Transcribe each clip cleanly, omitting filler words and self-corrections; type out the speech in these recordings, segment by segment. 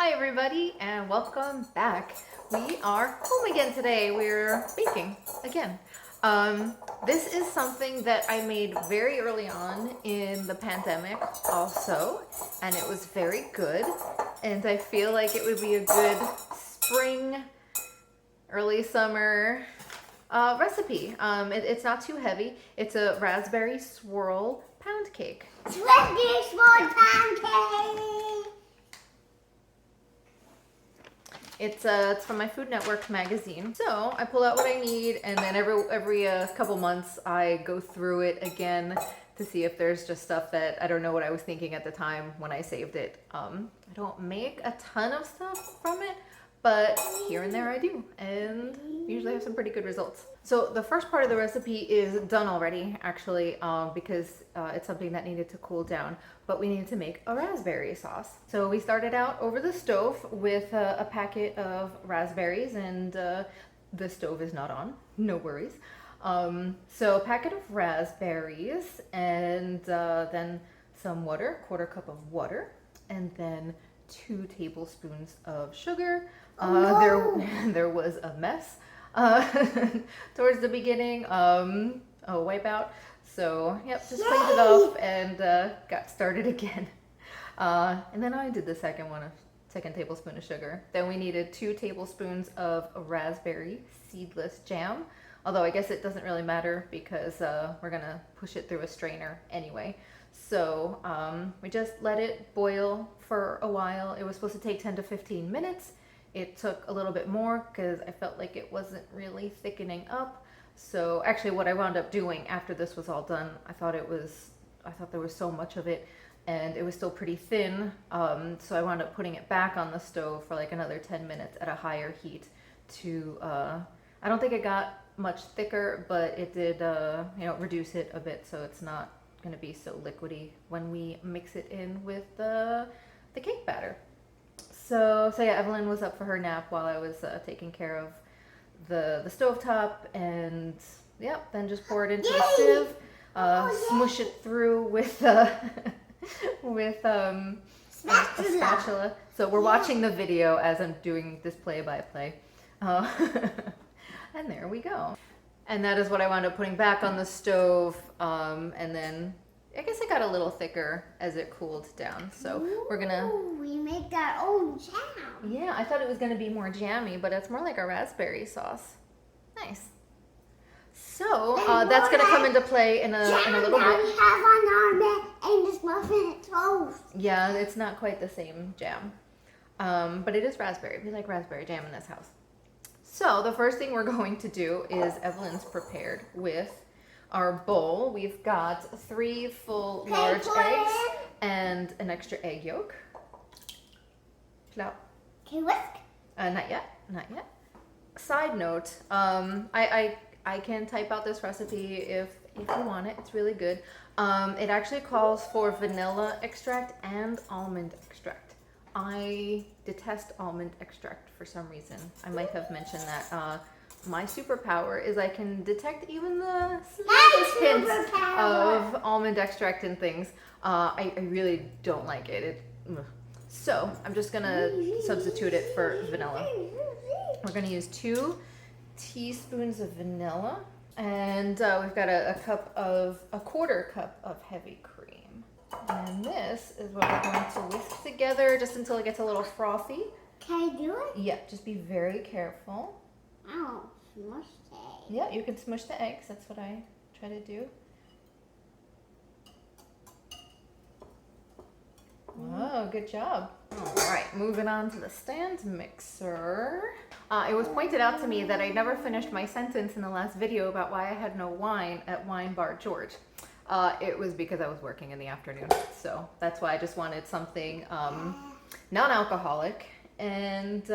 Hi everybody and welcome back. We are home again today. We're baking again. This is something that I made very early on in the pandemic also, and it was very good. And I feel like it would be a good spring, early summer recipe. It's not too heavy. It's a raspberry swirl pound cake. Raspberry swirl pound cake! It's from my Food Network magazine. So I pull out what I need, and then every couple months I go through it again to see if there's just stuff that I don't know what I was thinking at the time when I saved it. I don't make a ton of stuff from it, but here and there I do, and usually have some pretty good results. So the first part of the recipe is done already, actually, because it's something that needed to cool down, but we needed to make a raspberry sauce. So we started out over the stove with a packet of raspberries, and the stove is not on, no worries. So a packet of raspberries, and then some water, quarter cup of water, and then 2 tablespoons of sugar. There was a mess towards the beginning, a wipeout. So yep, just cleaned it off and got started again. And then I did the second tablespoon of sugar. Then we needed 2 tablespoons of raspberry seedless jam. Although I guess it doesn't really matter because we're gonna push it through a strainer anyway. So we just let it boil for a while. It was supposed to take 10 to 15 minutes. It took a little bit more because I felt like it wasn't really thickening up. So actually what I wound up doing after this was all done, I thought there was so much of it and it was still pretty thin. So I wound up putting it back on the stove for like another 10 minutes at a higher heat to, I don't think it got much thicker, but it did, reduce it a bit so it's not going to be so liquidy when we mix it in with the cake batter. So yeah, Evelyn was up for her nap while I was taking care of the stovetop, and yep, then just pour it into a sieve, smush it through with a spatula. So we're watching the video as I'm doing this play-by-play. And there we go. And that is what I wound up putting back on the stove, and then I guess it got a little thicker as it cooled down. So we're gonna... we make our own jam. Yeah, I thought it was gonna be more jammy, but it's more like a raspberry sauce. Nice. So that's gonna come into play in a little bit. We have on our bed and this muffin toast. Yeah, it's not quite the same jam, but it is raspberry. We like raspberry jam in this house. So the first thing we're going to do is Evelyn's prepared with our bowl. We've got 3 full large eggs and an extra egg yolk. Plop. Okay, whisk. Not yet. Side note, I can type out this recipe if you want it. It's really good. It actually calls for vanilla extract and almond extract. I detest almond extract for some reason. I might have mentioned that. My superpower is I can detect even the slightest hints of almond extract in things. I really don't like it. So I'm just gonna substitute it for vanilla. We're gonna use 2 teaspoons of vanilla, and we've got a quarter cup of heavy cream. And this is what we're going to whisk together just until it gets a little frothy. Can I do it? Yeah, just be very careful. Ow, smush the egg. Yeah, you can smush the eggs. That's what I try to do. Wow, good job. All right, moving on to the stand mixer. It was pointed out to me that I never finished my sentence in the last video about why I had no wine at Wine Bar George. It was because I was working in the afternoon. So that's why I just wanted something non-alcoholic. And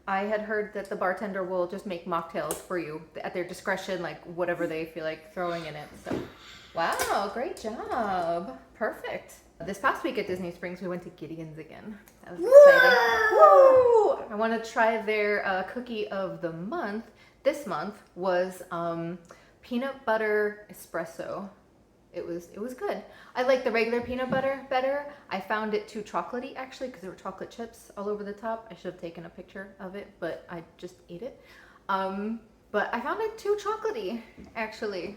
I had heard that the bartender will just make mocktails for you at their discretion, like whatever they feel like throwing in it. So, wow, great job. Perfect. This past week at Disney Springs, we went to Gideon's again. That was exciting. Woo! I want to try their cookie of the month. This month was peanut butter espresso. It was good. I like the regular peanut butter better. I found it too chocolatey actually because there were chocolate chips all over the top. I should have taken a picture of it, but I just ate it. But I found it too chocolatey actually.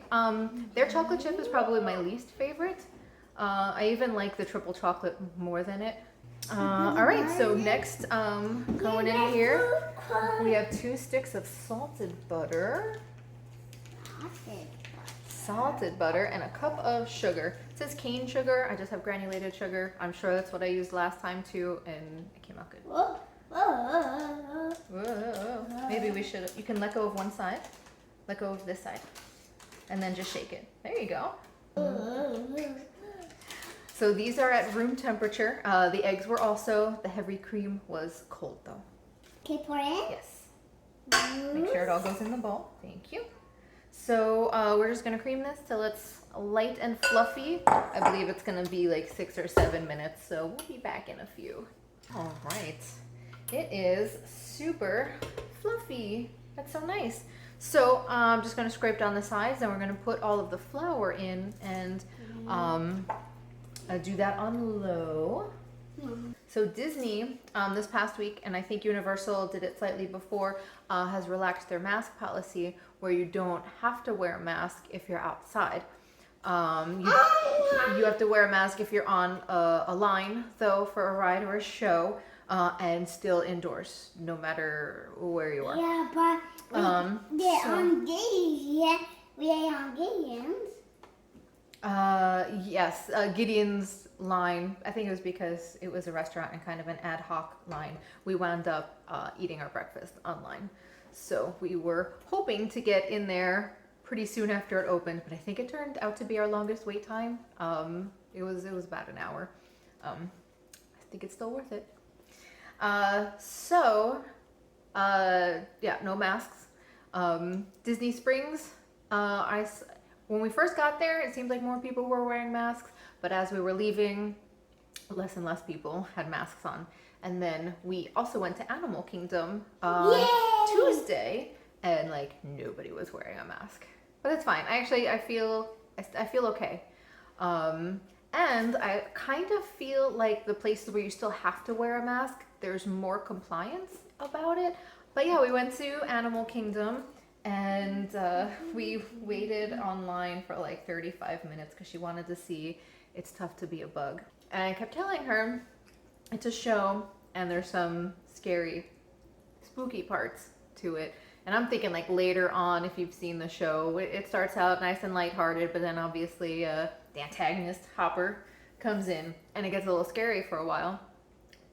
Their chocolate chip is probably my least favorite. I even like the triple chocolate more than it. All right, so next, going in here, we have 2 sticks of salted butter. Salted butter and a cup of sugar. It says cane sugar. I just have granulated sugar. I'm sure that's what I used last time too, and it came out good. Whoa. Maybe we should. You can let go of one side, let go of this side, and then just shake it. There you go. So these are at room temperature. The eggs were also. The heavy cream was cold though. Can I pour it? Yes. Make sure it all goes in the bowl. Thank you. So we're just gonna cream this till it's light and fluffy. I believe it's gonna be like 6 or 7 minutes, so we'll be back in a few. All right, it is super fluffy. That's so nice. So I'm just gonna scrape down the sides, and we're gonna put all of the flour in and do that on low. So Disney, this past week, and I think Universal did it slightly before, has relaxed their mask policy where you don't have to wear a mask if you're outside. You have to wear a mask if you're on a line, though, for a ride or a show, and still indoors, no matter where you are. Yeah, but they're on days, yeah. We are on Gideon's. Yes, Gideon's line, I think it was because it was a restaurant and kind of an ad hoc line. We wound up eating our breakfast online. So we were hoping to get in there pretty soon after it opened, but I think it turned out to be our longest wait time. It was about an hour. I think it's still worth it. Yeah, no masks. Disney Springs, when we first got there, it seemed like more people were wearing masks, but as we were leaving, less and less people had masks on. And then we also went to Animal Kingdom Tuesday, and like nobody was wearing a mask. But it's fine. I feel okay. And I kind of feel like the places where you still have to wear a mask, there's more compliance about it. But yeah, we went to Animal Kingdom, and we waited online for like 35 minutes because she wanted to see It's Tough to Be a Bug. And I kept telling her it's a show and there's some scary, spooky parts to it. And I'm thinking like later on, if you've seen the show, it starts out nice and lighthearted, but then obviously the antagonist, Hopper, comes in and it gets a little scary for a while.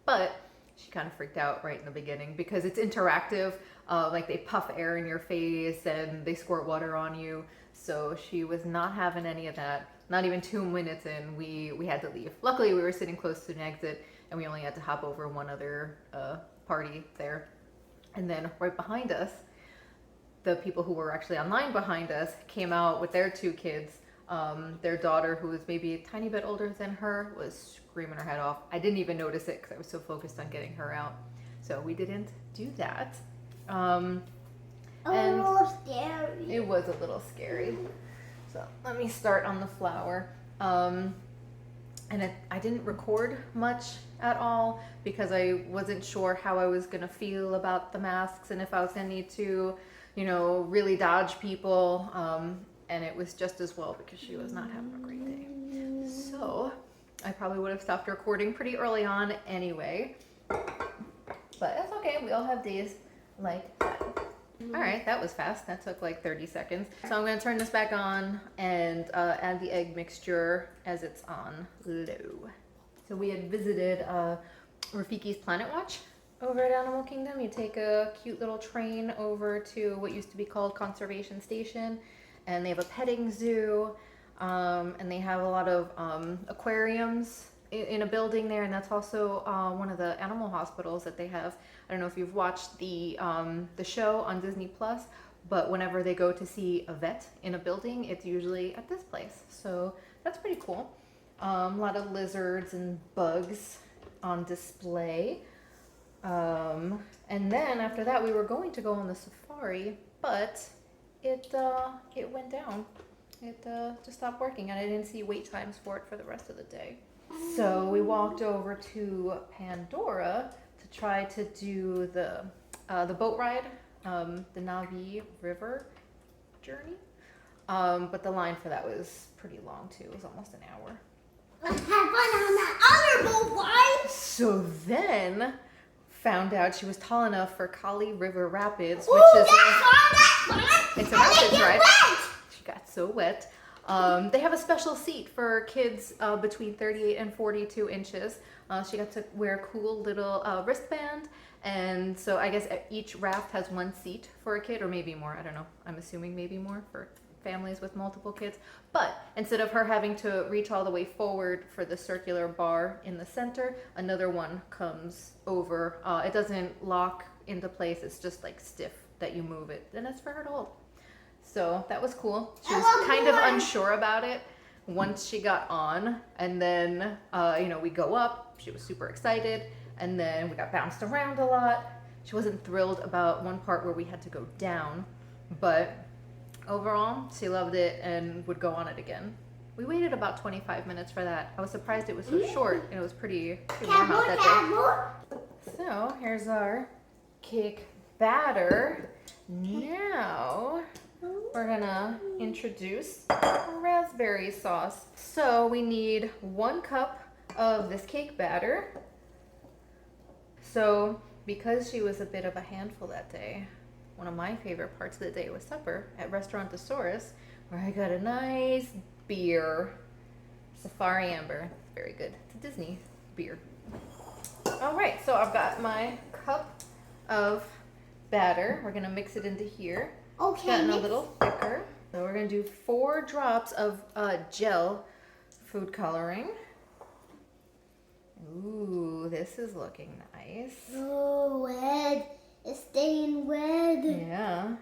But she kind of freaked out right in the beginning because it's interactive. Like they puff air in your face and they squirt water on you. So she was not having any of that. Not even 2 minutes in, we had to leave. Luckily, we were sitting close to an exit and we only had to hop over one other party there. And then right behind us, the people who were actually online behind us came out with their 2 kids. Their daughter, who was maybe a tiny bit older than her, was screaming her head off. I didn't even notice it because I was so focused on getting her out. So we didn't do that. A little scary. It was a little scary. So let me start on the flour. I didn't record much at all because I wasn't sure how I was going to feel about the masks and if I was going to need to, really dodge people. And it was just as well because she was not having a great day. So I probably would have stopped recording pretty early on anyway. But that's okay. We all have days like that. All right, that was fast. That took like 30 seconds. So I'm going to turn this back on and add the egg mixture as it's on low. So we had visited Rafiki's Planet Watch over at Animal Kingdom. You take a cute little train over to what used to be called Conservation Station, and they have a petting zoo, and they have a lot of aquariums in a building there, and that's also one of the animal hospitals that they have. I don't know if you've watched the show on Disney Plus, but whenever they go to see a vet in a building, it's usually at this place. So that's pretty cool. A lot of lizards and bugs on display. And then after that, we were going to go on the safari, but it went down. it just stopped working, and I didn't see wait times for it for the rest of the day. So we walked over to Pandora to try to do the boat ride, the Navi River journey. But the line for that was pretty long too. It was almost an hour. Let's have fun on that other boat ride. So then found out she was tall enough for Kali River Rapids, Ooh, which is that's fun. it's a And they rapids get ride. wet. She got so wet. They have a special seat for kids between 38 and 42 inches. She got to wear a cool little wristband. And so I guess each raft has one seat for a kid, or maybe more. I don't know. I'm assuming maybe more for families with multiple kids. But instead of her having to reach all the way forward for the circular bar in the center, another one comes over. It doesn't lock into place. It's just like stiff that you move it. And it's for her to hold. So that was cool. She was kind of unsure about it once she got on. And then, we go up. She was super excited. And then we got bounced around a lot. She wasn't thrilled about one part where we had to go down. But overall, she loved it and would go on it again. We waited about 25 minutes for that. I was surprised it was so short, and it was pretty warm out that day. So here's our cake batter. Now we're gonna introduce raspberry sauce. So we need 1 cup of this cake batter. So because she was a bit of a handful that day, one of my favorite parts of the day was supper at Restaurant Thesaurus, where I got a nice beer, Safari Amber. It's very good. It's a Disney beer. All right, so I've got my cup of batter. We're gonna mix it into here. Okay. It's gotten a little thicker. So we're gonna do 4 drops of gel food coloring. Ooh, this is looking nice. Oh, red. It's staying red. Yeah.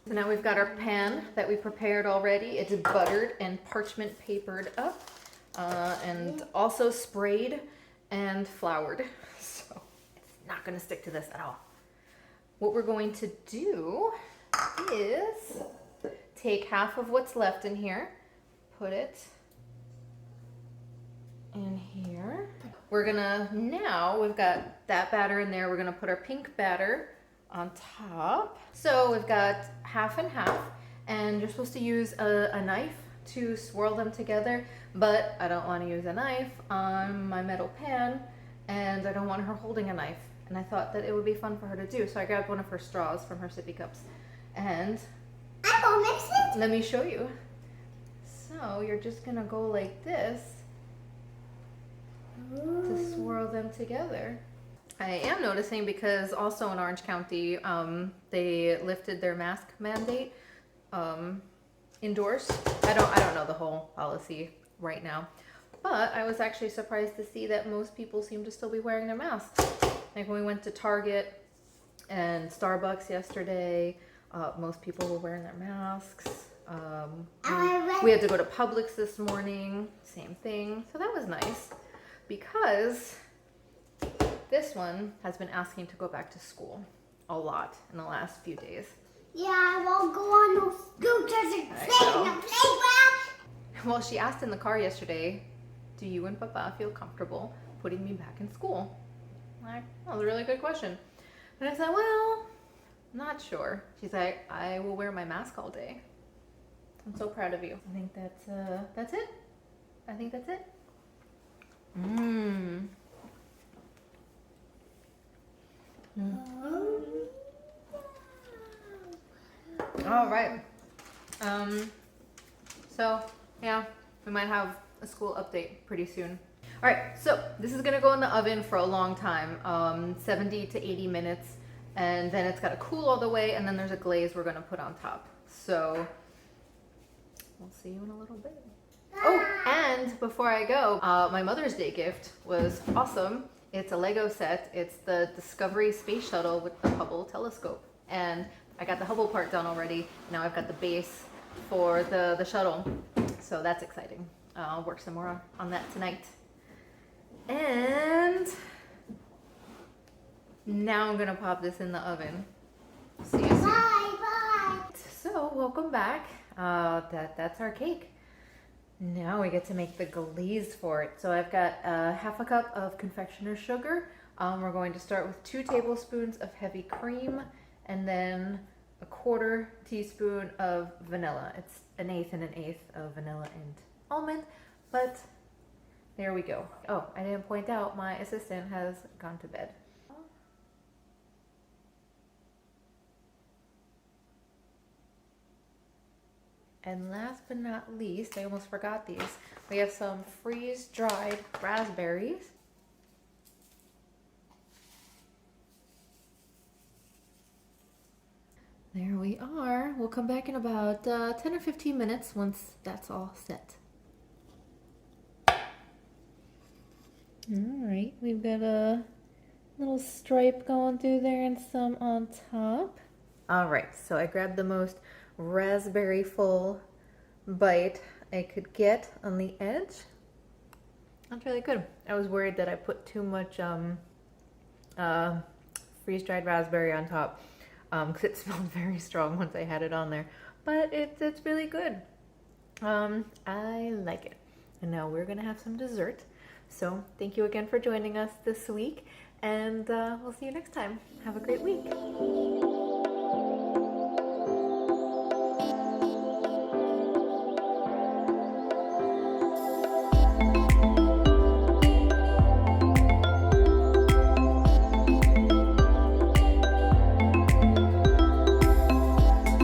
So now we've got our pan that we prepared already. It's buttered and parchment papered up, and also sprayed and floured. So it's not gonna stick to this at all. What we're going to do is take half of what's left in here, put it in here. We're gonna, now we've got that batter in there, we're gonna put our pink batter on top. So we've got half and half, and you're supposed to use a knife to swirl them together, but I don't want to use a knife on my metal pan, and I don't want her holding a knife. And I thought that it would be fun for her to do, so I grabbed one of her straws from her sippy cups. And I'm gonna mix it. let me show you. So you're just gonna go like this to swirl them together. I am noticing, because also in Orange County, they lifted their mask mandate indoors. I don't know the whole policy right now, but I was actually surprised to see that most people seem to still be wearing their masks. Like when we went to Target and Starbucks yesterday, most people were wearing their masks. We had to go to Publix this morning, same thing. So that was nice, because this one has been asking to go back to school a lot in the last few days. Yeah, I won't go on those scooters and play in the playground. Well, she asked in the car yesterday, do you and Papa feel comfortable putting me back in school? I'm like, that was a really good question. And I said, well, not sure. She's like, I will wear my mask all day. I'm so proud of you. I think that's it. I think that's it. All right. So yeah, we might have a school update pretty soon. All right, so this is gonna go in the oven for a long time, 70 to 80 minutes, and then it's gotta cool all the way, and then there's a glaze we're gonna put on top. So we'll see you in a little bit. Oh, and before I go, my Mother's Day gift was awesome. It's a Lego set. It's the Discovery Space Shuttle with the Hubble telescope. And I got the Hubble part done already. Now I've got the base for the shuttle. So that's exciting. I'll work some more on that tonight. And now I'm gonna pop this in the oven. See you soon. Bye, bye. So welcome back. That's our cake. Now we get to make the glaze for it. So I've got half a cup of confectioner's sugar. We're going to start with 2 tablespoons of heavy cream and then a 1/4 teaspoon of vanilla. It's 1/8 and 1/8 of vanilla and almond, but there we go. Oh, I didn't point out my assistant has gone to bed. And last but not least, I almost forgot these. We have some freeze-dried raspberries. There we are. We'll come back in about 10 or 15 minutes once that's all set. Alright, we've got a little stripe going through there and some on top. Alright, so I grabbed the most raspberry full bite I could get on the edge. That's really good. I was worried that I put too much freeze-dried raspberry on top because it smelled very strong once I had it on there, but it's really good. I like it. And now we're gonna have some dessert. So thank you again for joining us this week, and we'll see you next time. Have a great week.